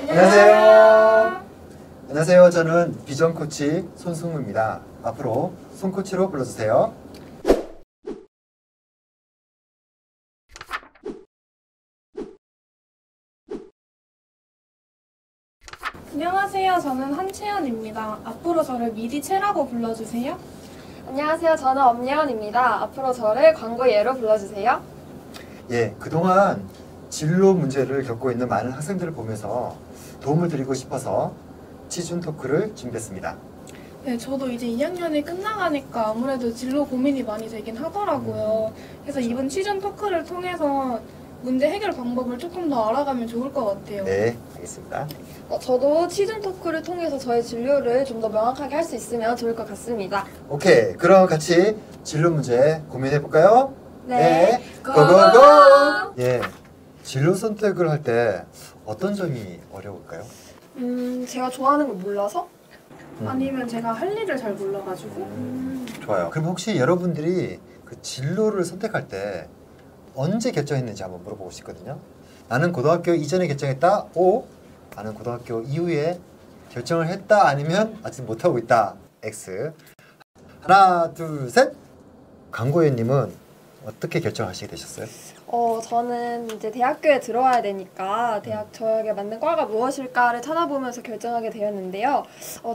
안녕하세요. 안녕하세요. 저는 비전 코치 손승우입니다. 앞으로 손 코치로 불러주세요. 안녕하세요. 저는 한채연입니다. 앞으로 저를 미디채라고 불러주세요. 안녕하세요. 저는 엄예원입니다. 앞으로 저를 광고예로 불러주세요. 예, 그동안 진로 문제를 겪고 있는 많은 학생들을 보면서 도움을 드리고 싶어서 취준 토크를 준비했습니다. 네, 저도 이제 2학년이 끝나가니까 아무래도 진로 고민이 많이 되긴 하더라고요. 그래서 이번 취준 토크를 통해서 문제 해결 방법을 조금 더 알아가면 좋을 것 같아요. 네, 알겠습니다. 저도 취준 토크를 통해서 저의 진로를 좀 더 명확하게 할 수 있으면 좋을 것 같습니다. 오케이, 그럼 같이 진로 문제 고민해 볼까요? 네, 고고고! 예, 진로 선택을 할 때 어떤 점이 어려울까요? 제가 좋아하는 걸 몰라서? 아니면 제가 할 일을 잘 몰라가지고. 좋아요. 그럼 혹시 여러분들이 그 진로를 선택할 때 언제 결정했는지 한번 물어보고 싶거든요. 나는 고등학교 이전에 결정했다. O. 나는 고등학교 이후에 결정을 했다. 아니면 아직 못하고 있다. X. 하나, 둘, 셋. 강고현님은 어떻게 결정하시게 되셨어요? 저는 이제 대학교에 들어와야 되니까 저에게 맞는 과가 무엇일까를 찾아보면서 결정하게 되었는데요.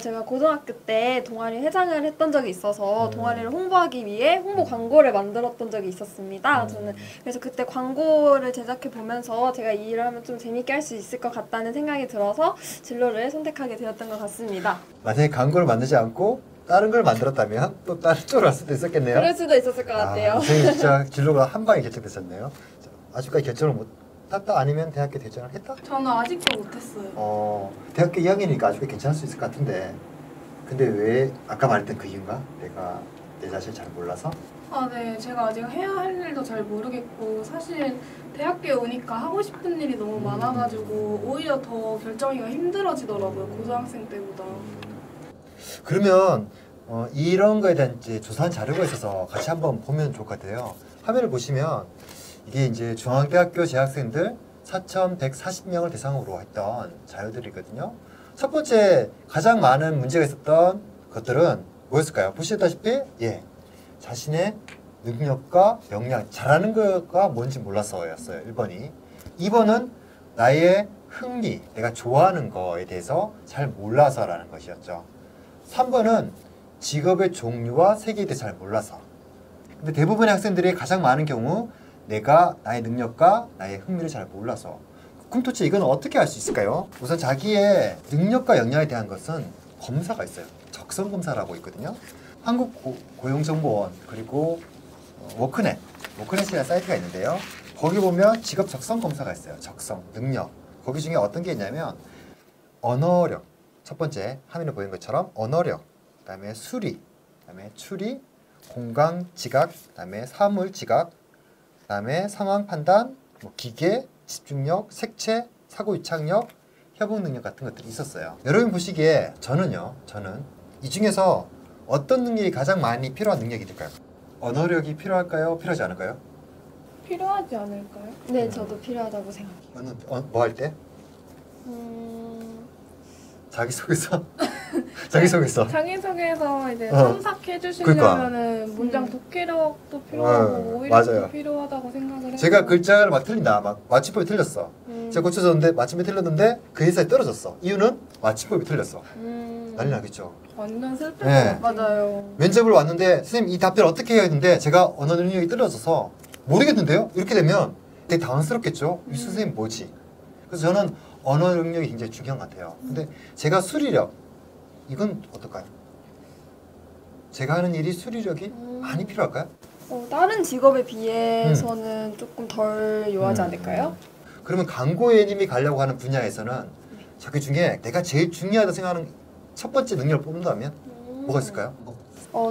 제가 고등학교 때 동아리 회장을 했던 적이 있어서 동아리를 홍보하기 위해 홍보 광고를 만들었던 적이 있었습니다. 저는 그래서 그때 광고를 제작해 보면서 제가 이 일을 하면 좀 재밌게 할 수 있을 것 같다는 생각이 들어서 진로를 선택하게 되었던 것 같습니다. 만약에 광고를 만들지 않고 다른 걸 만들었다면 또 다른 쪽으로 갈 수도 있었겠네요. 그럴 수도 있었을 것 같아요. 인생이 진짜 진로가 한 방에 결정됐었네요. 아직까지 결정을 못했다? 아니면 대학교 결정을 했다? 저는 아직도 못했어요. 대학교 2학년이니까 아직도 괜찮을 수 있을 것 같은데 근데 왜 아까 말했던 그 이유인가? 내가 내 자신을 잘 몰라서? 네. 제가 아직 해야 할 일도 잘 모르겠고 사실 대학교에 오니까 하고 싶은 일이 너무 많아가지고 오히려 더 결정하기가 힘들어지더라고요. 고등학생 때보다. 그러면 이런 거에 대한 이제 조사한 자료가 있어서 같이 한번 보면 좋을 것 같아요. 화면을 보시면 이게 이제 중앙대학교 재학생들 4,140명을 대상으로 했던 자료들이거든요. 첫 번째 가장 많은 문제가 있었던 것들은 뭐였을까요? 보시다시피 자신의 능력과 역량, 잘하는 거가 뭔지 몰라서였어요. 1번이. 2번은 나의 흥미, 내가 좋아하는 거에 대해서 잘 몰라서라는 것이었죠. 3번은 직업의 종류와 세계에 대해 잘 몰라서. 근데 대부분의 학생들이 가장 많은 경우 내가 나의 능력과 나의 흥미를 잘 몰라서. 그럼 도대체 이건 어떻게 할 수 있을까요? 우선 자기의 능력과 역량에 대한 것은 검사가 있어요. 적성검사라고 있거든요. 한국고용정보원 그리고 워크넷이라는 사이트가 있는데요. 거기 보면 직업 적성검사가 있어요. 적성, 능력. 거기 중에 어떤 게 있냐면 언어력. 첫 번째 화면에 보이는 것처럼 언어력, 그다음에 수리, 그다음에 추리, 공강 지각, 그다음에 사물 지각, 그다음에 상황 판단, 기계, 집중력, 색채, 사고 유착력, 협응 능력 같은 것들이 있었어요. 여러분 보시기에 저는 이 중에서 어떤 능력이 가장 많이 필요한 능력이 될까요? 언어력이 필요할까요? 필요하지 않을까요? 필요하지 않을까요? 네, 저도 필요하다고 생각해요. 뭐 할 때? 자기소개서? 자기소개서. 자기소개서 이제 첨삭해 주시려면은 문장 독해력도 필요하고 오히려도 맞아요. 필요하다고 생각을 해요. 제가 글자를 막 틀린다. 막 마침법이 틀렸어. 제가 고쳐줬는데 마침이 틀렸는데 그 회사에 떨어졌어. 이유는 마침법이 틀렸어. 난리 나겠죠. 완전 슬플 네. 것 같아요. 맞아요. 면접을 왔는데 선생님 이 답변 어떻게 해야 했는데 제가 언어 능력이 떨어져서 모르겠는데요? 이렇게 되면 되게 당황스럽겠죠? 이 선생님 뭐지? 그래서 저는 언어 능력이 굉장히 중요한 것 같아요. 근데 제가 수리력 이건 어떨까요? 제가 하는 일이 수리력이 많이 필요할까요? 다른 직업에 비해서는 조금 덜 요하지 않을까요? 그러면 강고예님이 가려고 하는 분야에서는 저그 중에 내가 제일 중요하다고 생각하는 첫 번째 능력을 뽑는다면 뭐가 있을까요?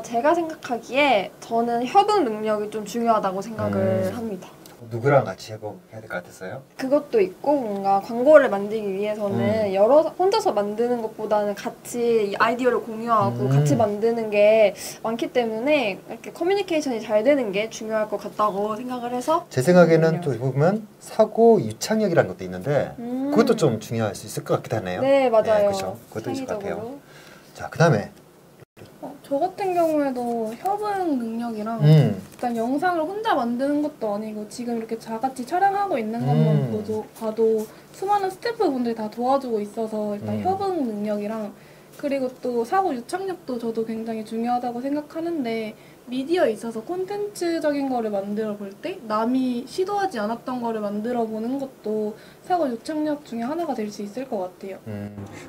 제가 생각하기에 저는 협응 능력이 좀 중요하다고 생각을 합니다. 누구랑 같이 해야 될 것 같았어요? 그것도 있고 뭔가 광고를 만들기 위해서는 혼자서 만드는 것보다는 같이 이 아이디어를 공유하고 같이 만드는 게 많기 때문에 이렇게 커뮤니케이션이 잘 되는 게 중요할 것 같다고 생각을 해서 제 생각에는 또 보면 사고 유창력이라는 것도 있는데 그것도 좀 중요할 수 있을 것 같기도 하네요. 네, 맞아요. 그렇죠. 그것도 있을 것 같아요. 창의적으로. 자, 그다음에 저 같은 경우에도 협응 능력이랑 일단 영상을 혼자 만드는 것도 아니고 지금 이렇게 다 같이 촬영하고 있는 것만 봐도 수많은 스태프분들이 다 도와주고 있어서 일단 협응 능력이랑 그리고 또 사고 유창력도 저도 굉장히 중요하다고 생각하는데 미디어에 있어서 콘텐츠적인 거를 만들어 볼 때 남이 시도하지 않았던 거를 만들어 보는 것도 사고 유창력 중에 하나가 될 수 있을 것 같아요.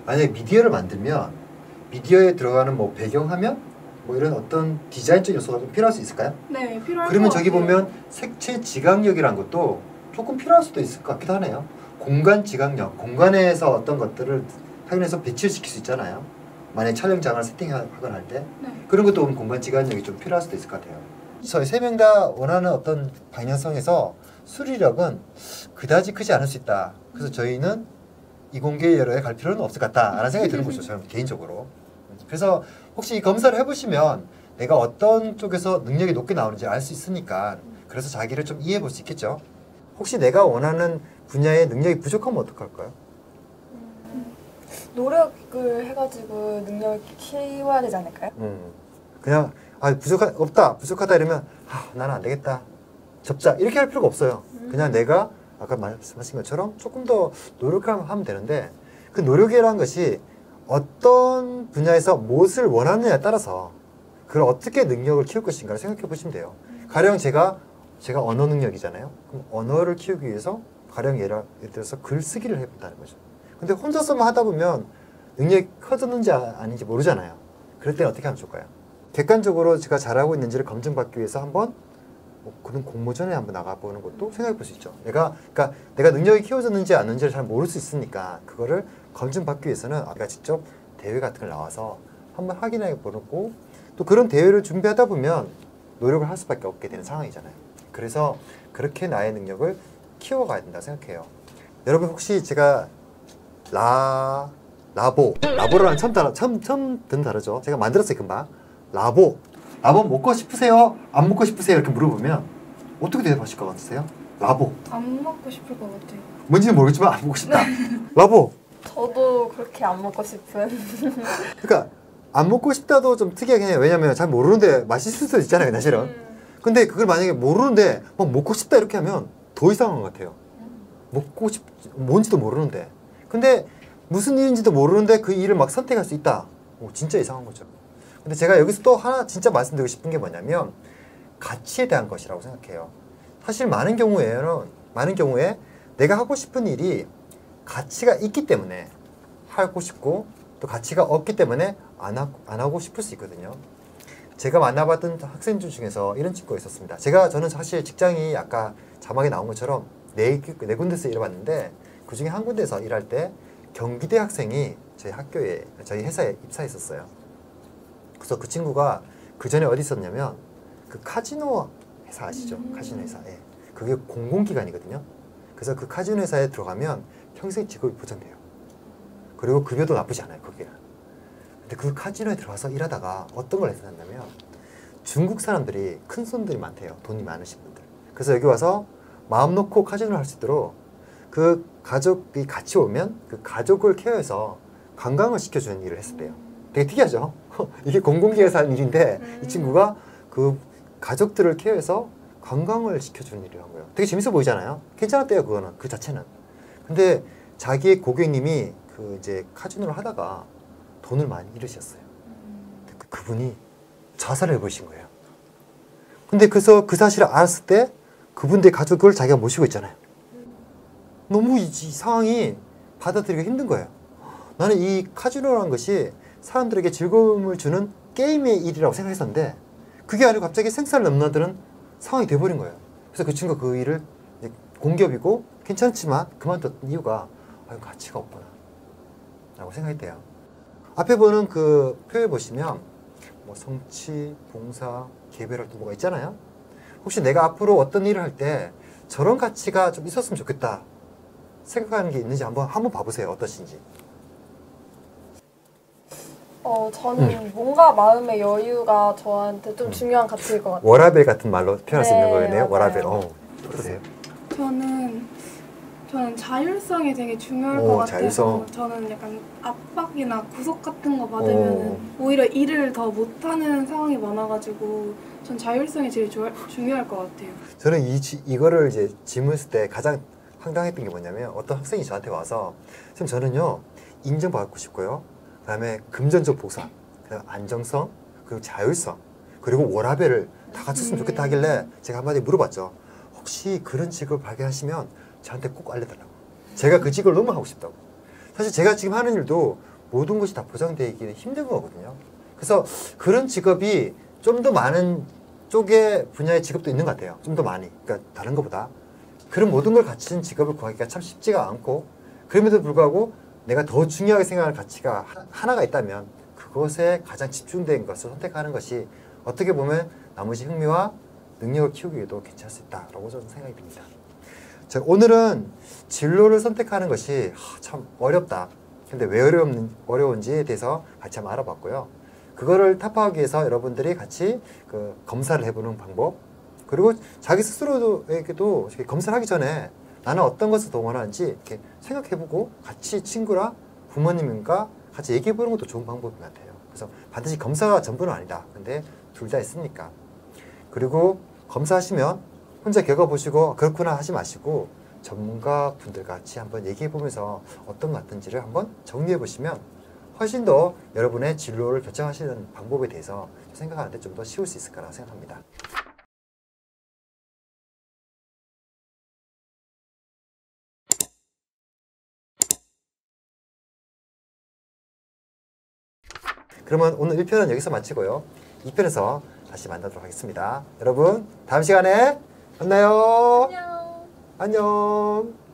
만약에 미디어를 만들면 미디어에 들어가는 뭐 배경화면 뭐 이런 어떤 디자인적 요소가 좀 필요할 수 있을까요? 네, 필요할 그러면 것 저기 같아요. 보면 색채 지각력이란 것도 조금 필요할 수도 있을 것 같기도 하네요. 공간 지각력, 공간에서 어떤 것들을 확인해서 배치를 시킬 수 있잖아요. 만약에 촬영장을 세팅하거나 할 때 네. 그런 것도 보면 공간 지각력이 좀 필요할 수도 있을 것 같아요. 저희 세 명 다 원하는 어떤 방향성에서 수리력은 그다지 크지 않을 수 있다. 그래서 저희는 이공계 여러에 갈 필요는 없을 것 같다라는 생각이 드는 거죠. 저는 개인적으로. 그래서 혹시 이 검사를 해보시면 내가 어떤 쪽에서 능력이 높게 나오는지 알 수 있으니까 그래서 자기를 좀 이해해 볼 수 있겠죠. 혹시 내가 원하는 분야에 능력이 부족하면 어떡할까요? 노력을 해가지고 능력을 키워야 되지 않을까요? 그냥 부족하다 이러면 나는 안 되겠다 접자 이렇게 할 필요가 없어요. 그냥 내가 아까 말씀하신 것처럼 조금 더 노력하면 되는데 그 노력이라는 것이 어떤 분야에서 무엇을 원하느냐에 따라서 그걸 어떻게 능력을 키울 것인가를 생각해 보시면 돼요. 가령 제가 언어 능력이잖아요. 그럼 언어를 키우기 위해서 가령 예를 들어서 글쓰기를 해본다는 거죠. 근데 혼자서만 하다 보면 능력이 커졌는지 아닌지 모르잖아요. 그럴 때는 어떻게 하면 좋을까요? 객관적으로 제가 잘하고 있는지를 검증받기 위해서 한번 그런 공모전에 한번 나가보는 것도 생각해 볼 수 있죠. 그러니까 내가 능력이 키워졌는지 아닌지를 잘 모를 수 있으니까 그거를 검증받기 위해서는 내가 직접 대회 같은 걸 나와서 한번 확인해 보고 또 그런 대회를 준비하다 보면 노력을 할 수밖에 없게 되는 상황이잖아요. 그래서 그렇게 나의 능력을 키워가야 된다 생각해요. 여러분 혹시 제가 라보라는 처음 듣는 단어죠. 제가 만들었어요 금방. 라보 먹고 싶으세요? 안 먹고 싶으세요? 이렇게 물어보면 어떻게 대답하실 것 같으세요? 라보 안 먹고 싶을 것 같아요. 뭔지는 모르겠지만 안 먹고 싶다. 라보. 저도 그렇게 안 먹고 싶은. 그러니까 안 먹고 싶다도 좀 특이하긴 해요. 왜냐면 잘 모르는데 맛있을 수도 있잖아요 사실은. 근데 그걸 만약에 모르는데 막 먹고 싶다 이렇게 하면 더 이상한 것 같아요. 뭔지도 모르는데 근데 무슨 일인지도 모르는데 그 일을 막 선택할 수 있다. 진짜 이상한 거죠. 근데 제가 여기서 또 하나 진짜 말씀드리고 싶은 게 뭐냐면 가치에 대한 것이라고 생각해요. 사실 많은 경우에 내가 하고 싶은 일이 가치가 있기 때문에 하고 싶고 또 가치가 없기 때문에 안 하고 싶을 수 있거든요. 제가 만나봤던 학생들 중에서 이런 친구가 있었습니다. 저는 사실 직장이 아까 자막에 나온 것처럼 네 군데서 일해봤는데 그 중에 한 군데서 일할 때 경기대 학생이 저희 회사에 입사했었어요. 그래서 그 친구가 그 전에 어디 있었냐면 그 카지노 회사 아시죠? 카지노 회사. 예. 그게 공공기관이거든요. 그래서 그 카지노 회사에 들어가면 평생 직업이 보장돼요. 그리고 급여도 나쁘지 않아요, 거기는. 근데 그 카지노에 들어가서 일하다가 어떤 걸 했었냐면 중국 사람들이 큰 손들이 많대요. 돈이 많으신 분들. 그래서 여기 와서 마음 놓고 카지노를 할 수 있도록 그 가족이 같이 오면 그 가족을 케어해서 관광을 시켜주는 일을 했었대요. 되게 특이하죠? 이게 공공기관에서 하는 일인데 이 친구가 그 가족들을 케어해서 관광을 시켜주는 일을 한 거예요. 되게 재밌어 보이잖아요? 괜찮았대요, 그거는. 그 자체는. 근데 자기의 고객님이 그 이제 카지노를 하다가 돈을 많이 잃으셨어요. 그분이 자살을 해버리신 거예요. 근데 그래서 그 사실을 알았을 때 그분들의 가족을 자기가 모시고 있잖아요. 너무 이 상황이 받아들이기가 힘든 거예요. 나는 이 카지노라는 것이 사람들에게 즐거움을 주는 게임의 일이라고 생각했었는데 그게 아니고 갑자기 생사를 넘나드는 상황이 돼버린 거예요. 그래서 그 친구가 그 일을 공기업이고 괜찮지만 그만뒀던 이유가 가치가 없구나 라고 생각했대요. 앞에 보는 그 표에 보시면 뭐 성취, 봉사, 개별활동 뭐가 있잖아요. 혹시 내가 앞으로 어떤 일을 할 때 저런 가치가 좀 있었으면 좋겠다 생각하는 게 있는지 한번 봐보세요. 어떠신지. 저는 뭔가 마음의 여유가 저한테 좀 중요한 가치일 것 같아요. 워라벨 같은 말로 표현할 수 있는 네, 거네요. 맞아요. 워라벨. 어떠세요? 저는 자율성이 되게 중요할 오, 것 같아서 자율성. 저는 약간 압박이나 구속 같은 거 받으면 오히려 일을 더 못하는 상황이 많아가지고 전 자율성이 제일 중요할 것 같아요. 저는 이거를 이제 질문했을 때 가장 황당했던 게 뭐냐면 어떤 학생이 저한테 와서 선생님 저는요 인정받고 싶고요. 그다음에 금전적 보상, 그다음 안정성, 그리고 자율성, 그리고 워라밸을 다 갖췄으면 좋겠다 하길래 제가 한마디 물어봤죠. 혹시 그런 직업을 발견하시면 저한테 꼭 알려달라고. 제가 그 직업을 너무 하고 싶다고. 사실 제가 지금 하는 일도 모든 것이 다 보장되어 있기는 힘든 거거든요. 그래서 그런 직업이 좀 더 많은 쪽의 분야의 직업도 있는 것 같아요. 좀 더 많이. 그러니까 다른 것보다. 그런 모든 걸 갖춘 직업을 구하기가 참 쉽지가 않고 그럼에도 불구하고 내가 더 중요하게 생각하는 가치가 하나가 있다면 그것에 가장 집중된 것을 선택하는 것이 어떻게 보면 나머지 흥미와 능력을 키우기에도 괜찮을 수 있다라고 저는 생각이 듭니다. 자, 오늘은 진로를 선택하는 것이 참 어렵다. 근데 왜 어려운지에 대해서 같이 한번 알아봤고요. 그거를 타파하기 위해서 여러분들이 같이 그 검사를 해보는 방법, 그리고 자기 스스로에게도 검사를 하기 전에 나는 어떤 것을 더 원하는지 이렇게 생각해보고 같이 친구랑 부모님과 같이 얘기해보는 것도 좋은 방법인 것 같아요. 그래서 반드시 검사가 전부는 아니다. 근데 둘 다 있으니까. 그리고 검사하시면 혼자 겪어보시고 그렇구나 하지 마시고 전문가 분들 같이 한번 얘기해보면서 어떤 것 같은지를 한번 정리해보시면 훨씬 더 여러분의 진로를 결정하시는 방법에 대해서 생각하는데 좀 더 쉬울 수 있을 거라 생각합니다. 그러면 오늘 1편은 여기서 마치고요. 2편에서 다시 만나도록 하겠습니다. 여러분 다음 시간에 만나요. 안녕. 안녕.